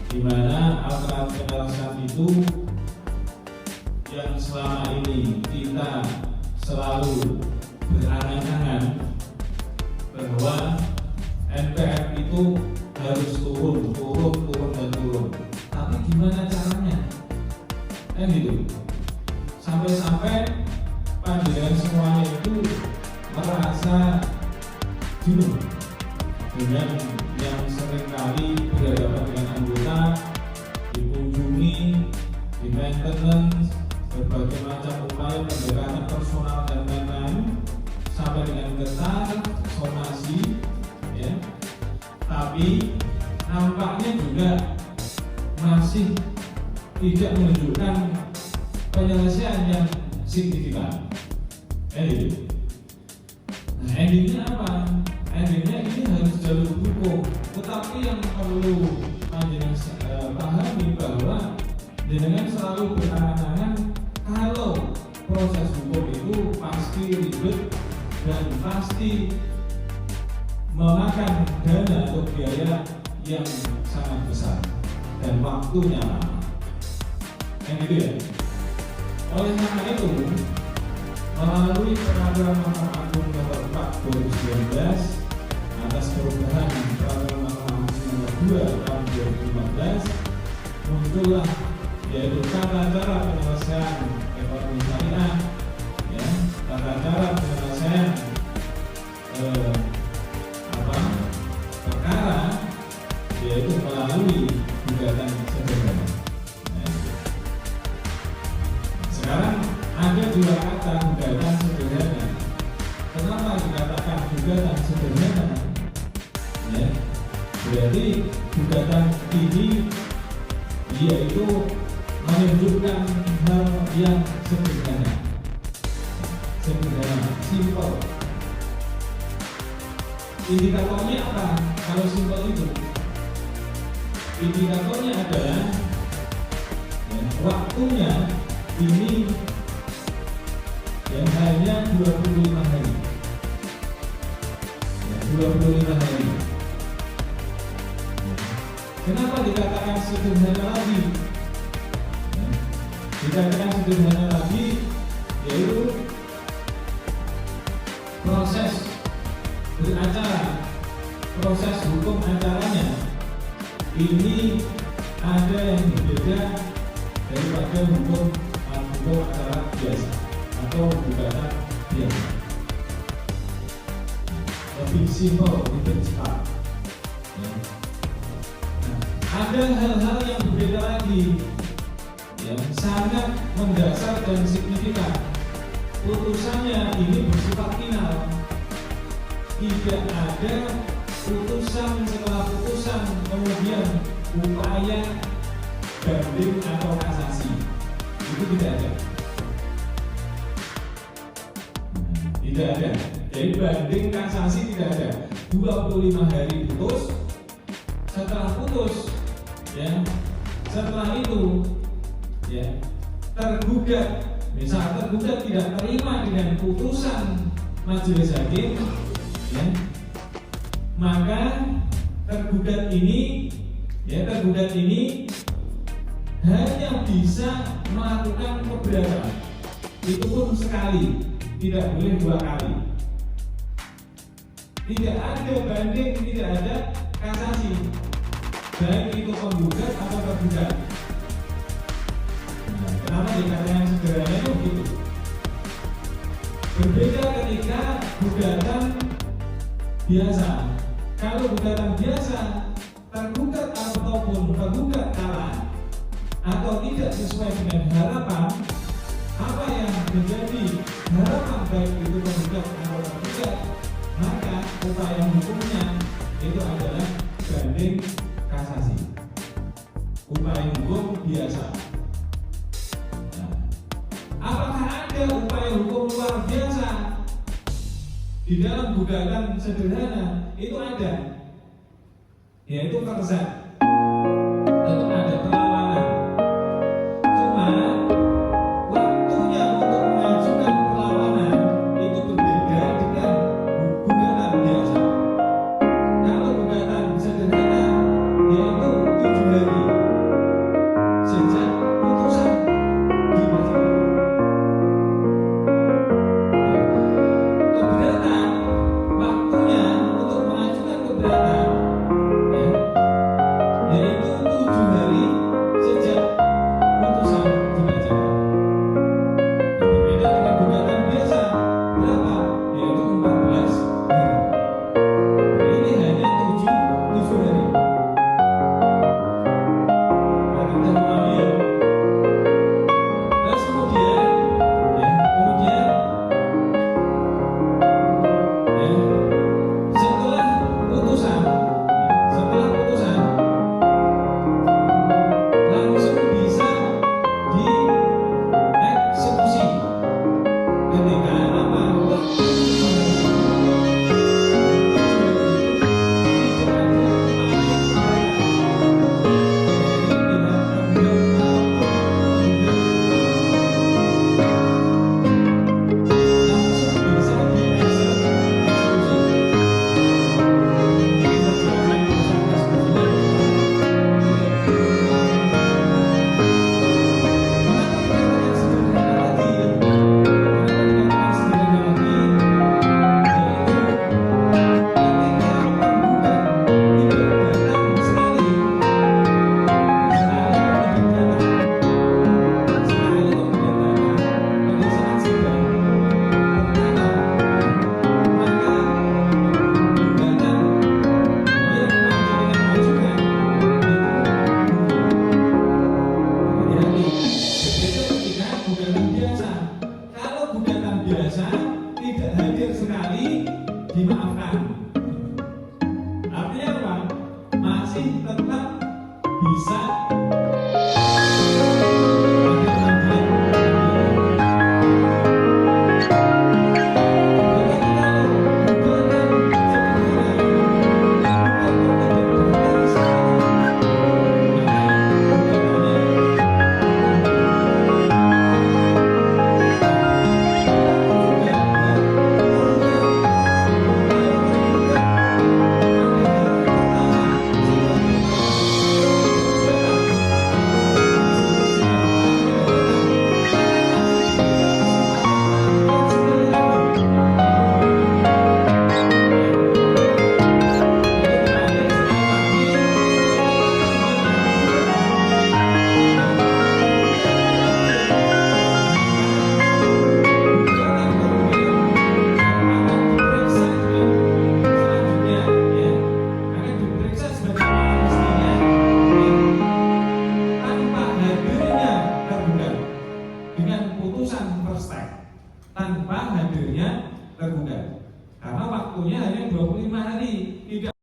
di mana alternatif penyelesaian itu yang selama ini kita selalu berangan-angan bahwa NPF itu harus turun dan turun. Tapi gimana caranya? Kan gitu. Sampai-sampai panjenengan semuanya itu merasa jenuh dengan yang seringkali berhadapan dengan anggota, dikunjungi, di maintenance, berbagai macam upaya pendekatan personal dan lain-lain, sampai dengan getar, somasi, ya. Tapi nampaknya juga masih tidak menunjukkan penyelesaian yang signifikan. Gitu. Nah, endingnya apa? Endingnya ini harus jalur hukum. Tetapi yang perlu panjenengan pahami bahwa jenengan selalu berangan-angan kalau proses hukum itu pasti ribet dan pasti memakan dana atau biaya yang sangat besar dan waktunya lama. Yang gitu ya. Oleh karena itu, melalui peraturan Mahkamah Agung nomor 4 2019 atas perubahan peraturan Mahkamah Agung nomor 2 tahun 2015, muncullah yaitu tata cara penyelesaian ekonomi syariah, ya, tata cara penyelesaian perkara, yaitu melalui gugatan sederhana. Sekarang ada dua kata gugatan sederhana. Kenapa dikatakan gugatan sederhana? Ya, berarti gugatan ini yaitu menunjukkan hal yang sederhana, simple. Indikatornya apa? Kalau simple itu, indikatornya adalah ya, waktunya ini yang hanya 25 hari. Ya, 25 hari. Kenapa dikatakan sederhana lagi? Ya, dikatakan sederhana lagi yaitu proses beracara, proses hukum acaranya ini ada yang berbeda daripada hukum acara biasa atau gugatan biasa. Lebih simpel, lebih cepat. Ya. Nah, ada hal-hal yang berbeda lagi yang sangat mendasar dan signifikan. Putusannya ini bersifat final. Tidak ada putusan setelah putusan kemudian upaya banding atau kasasi. Itu tidak ada. Tidak ada. Jadi banding kasasi tidak ada. 25 hari putus. Setelah putus, ya, setelah itu, ya, tergugat. Misal tergugat tidak terima dengan putusan majelis hakim, ya, maka tergugat ini hanya bisa melakukan keberatan. Itu pun sekali, tidak boleh dua kali. Tidak ada banding, tidak ada kasasi, baik itu penggugat atau tergugat. Nah, kenapa dikatakan sederhana itu begitu? Berbeda ketika gugatan biasa. Kalau gugatan biasa, tergugat ataupun tergugat kalah atau tidak sesuai dengan harapan, apa yang menjadi harapan baik itu penggugat atau tergugat, maka upaya hukumnya itu adalah banding kasasi, upaya hukum biasa. Nah, apakah ada upaya hukum luar biasa di dalam gugatan sederhana? Itu ada, yaitu kerzat. Tetap ada perlawanan. Cuma waktunya untuk mengajukan perlawanan itu berbeda dengan gugatan biasa. Kalau gugatan sederhana yaitu 7 hari. masih tetap bisa tanpa hadirnya tergugat, karena waktunya hanya 25 hari, tidak